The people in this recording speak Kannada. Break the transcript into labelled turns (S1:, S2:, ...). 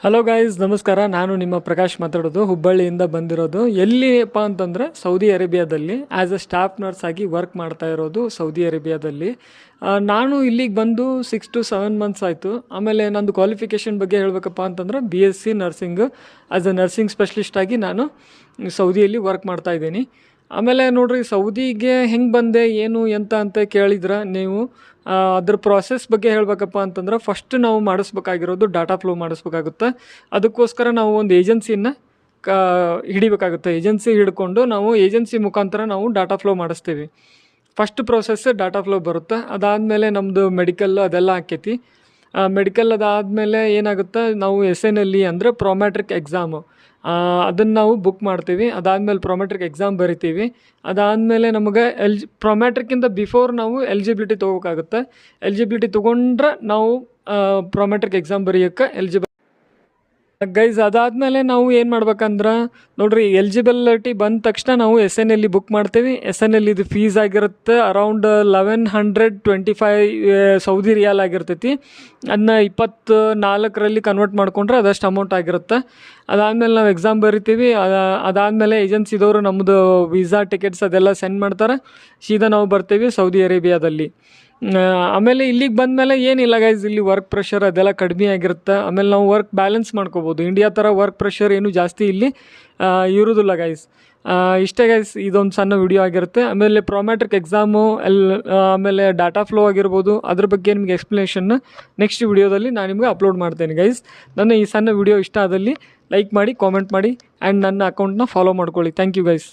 S1: ಹಲೋ ಗೈಸ್, ನಮಸ್ಕಾರ. ನಾನು ನಿಮ್ಮ ಪ್ರಕಾಶ್ ಮಾತಾಡೋದು, ಹುಬ್ಬಳ್ಳಿಯಿಂದ ಬಂದಿರೋದು. ಎಲ್ಲಿಪ್ಪ ಅಂತಂದರೆ ಸೌದಿ ಅರೇಬಿಯಾದಲ್ಲಿ ಆ್ಯಸ್ ಅ ಸ್ಟಾಫ್ ನರ್ಸ್ ಆಗಿ ವರ್ಕ್ ಮಾಡ್ತಾ ಇರೋದು ಸೌದಿ ಅರೇಬಿಯಾದಲ್ಲಿ. ನಾನು ಇಲ್ಲಿಗೆ ಬಂದು 6 to 7 ಮಂತ್ಸ್ ಆಯಿತು. ಆಮೇಲೆ ನಂದು ಕ್ವಾಲಿಫಿಕೇಷನ್ ಬಗ್ಗೆ ಹೇಳಬೇಕಪ್ಪ ಅಂತಂದ್ರೆ BSc nursing as a nursing specialist ಆಗಿ ನಾನು ಸೌದಿಯಲ್ಲಿ ವರ್ಕ್ ಮಾಡ್ತಾಯಿದ್ದೀನಿ. ಆಮೇಲೆ ನೋಡಿರಿ, ಸೌದಿಗೆ ಹೆಂಗೆ ಬಂದೆ ಏನು ಎಂತ ಅಂತ ಕೇಳಿದ್ರೆ ನೀವು ಅದ್ರ ಪ್ರಾಸೆಸ್ ಬಗ್ಗೆ ಹೇಳಬೇಕಪ್ಪ ಅಂತಂದ್ರೆ ಫಸ್ಟ್ ನಾವು ಮಾಡಿಸ್ಬೇಕಾಗಿರೋದು ಡಾಟಾ ಫ್ಲೋ ಮಾಡಿಸ್ಬೇಕಾಗುತ್ತೆ. ಅದಕ್ಕೋಸ್ಕರ ನಾವು ಒಂದು ಏಜೆನ್ಸಿಯನ್ನು ಹಿಡಿಬೇಕಾಗುತ್ತೆ. ಏಜೆನ್ಸಿ ಹಿಡ್ಕೊಂಡು ನಾವು ಏಜೆನ್ಸಿ ಮುಖಾಂತರ ನಾವು ಡಾಟಾ ಫ್ಲೋ ಮಾಡಿಸ್ತೀವಿ. ಫಸ್ಟ್ ಪ್ರೋಸೆಸ್ ಡಾಟಾ ಫ್ಲೋ ಬರುತ್ತೆ. ಅದಾದಮೇಲೆ ನಮ್ಮದು ಮೆಡಿಕಲ್ ಅದೆಲ್ಲ ಆಕೈತಿ. ಮೆಡಿಕಲ್ ಅದಾದಮೇಲೆ ಏನಾಗುತ್ತೆ, ನಾವು SNLE ಅಂದರೆ ಪ್ರೊಮ್ಯಾಟ್ರಿಕ್ ಎಕ್ಸಾಮು, ಅದನ್ನು ನಾವು ಬುಕ್ ಮಾಡ್ತೀವಿ. ಅದಾದಮೇಲೆ ಪ್ರೊಮ್ಯಾಟ್ರಿಕ್ ಎಕ್ಸಾಮ್ ಬರಿತೀವಿ. ಅದಾದಮೇಲೆ ನಮಗೆ ಪ್ರೊಮ್ಯಾಟ್ರಿಕ್ಕಿಂತ ಬಿಫೋರ್ ನಾವು ಎಲಿಜಿಬಿಲಿಟಿ ತೊಗೋಬೇಕಾಗುತ್ತೆ. ಎಲಿಜಿಬಿಲಿಟಿ ತೊಗೊಂಡ್ರೆ ನಾವು ಪ್ರೊಮ್ಯಾಟ್ರಿಕ್ ಎಕ್ಸಾಮ್ ಬರೆಯೋಕ್ಕೆ ಎಲಿಜಿಬಲ್. ಗೈಸ್, ಅದಾದಮೇಲೆ ನಾವು ಏನು ಮಾಡ್ಬೇಕಂದ್ರೆ ನೋಡಿರಿ, ಎಲಿಜಿಬಿಲಿಟಿ ಬಂದ ತಕ್ಷಣ ನಾವು SNLE ಬುಕ್ ಮಾಡ್ತೀವಿ. SNLEದು ಫೀಸ್ ಆಗಿರುತ್ತೆ ಅರೌಂಡ್ 1125 ಸೌದಿ ರಿಯಾಲ್ ಆಗಿರ್ತೈತಿ. ಅದನ್ನ 24ರಲ್ಲಿ ಕನ್ವರ್ಟ್ ಮಾಡಿಕೊಂಡ್ರೆ ಅದಷ್ಟು ಅಮೌಂಟ್ ಆಗಿರುತ್ತೆ. ಅದಾದಮೇಲೆ ನಾವು ಎಕ್ಸಾಮ್ ಬರಿತೀವಿ. ಅದಾದಮೇಲೆ ಏಜೆನ್ಸಿದವರು ನಮ್ಮದು ವೀಸಾ ಟಿಕೆಟ್ಸ್ ಅದೆಲ್ಲ ಸೆಂಡ್ ಮಾಡ್ತಾರೆ. ಸೀದಾ ನಾವು ಬರ್ತೀವಿ ಸೌದಿ ಅರೇಬಿಯಾದಲ್ಲಿ. ಆಮೇಲೆ ಇಲ್ಲಿಗೆ ಬಂದಮೇಲೆ ಏನಿಲ್ಲ ಗೈಸ್, ಇಲ್ಲಿ ವರ್ಕ್ ಪ್ರೆಷರ್ ಅದೆಲ್ಲ ಕಡಿಮೆ ಆಗಿರುತ್ತೆ. ಆಮೇಲೆ ನಾವು ವರ್ಕ್ ಬ್ಯಾಲೆನ್ಸ್ ಮಾಡ್ಕೋಬೋದು. ಇಂಡಿಯಾ ಥರ ವರ್ಕ್ ಪ್ರೆಷರ್ ಏನು ಜಾಸ್ತಿ ಇಲ್ಲಿ ಇರೋದಿಲ್ಲ ಗೈಸ್. ಇಷ್ಟೇ ಗೈಸ್, ಇದೊಂದು ಸಣ್ಣ ವಿಡಿಯೋ ಆಗಿರುತ್ತೆ. ಆಮೇಲೆ ಪ್ರೊಮ್ಯಾಟ್ರಿಕ್ ಎಕ್ಸಾಮು ಆಮೇಲೆ ಡಾಟಾ ಫ್ಲೋ ಆಗಿರ್ಬೋದು, ಅದ್ರ ಬಗ್ಗೆ ನಿಮಗೆ ಎಕ್ಸ್ಪ್ಲನೇಷನ್ನ ನೆಕ್ಸ್ಟ್ ವಿಡಿಯೋದಲ್ಲಿ ನಾನು ನಿಮಗೆ ಅಪ್ಲೋಡ್ ಮಾಡ್ತೇನೆ ಗೈಸ್. ನನ್ನ ಈ ಸಣ್ಣ ವಿಡಿಯೋ ಇಷ್ಟ ಆದಲ್ಲಿ ಲೈಕ್ ಮಾಡಿ, ಕಾಮೆಂಟ್ ಮಾಡಿ ಆ್ಯಂಡ್ ನನ್ನ ಅಕೌಂಟ್ನ ಫಾಲೋ ಮಾಡ್ಕೊಳ್ಳಿ. Thank you guys.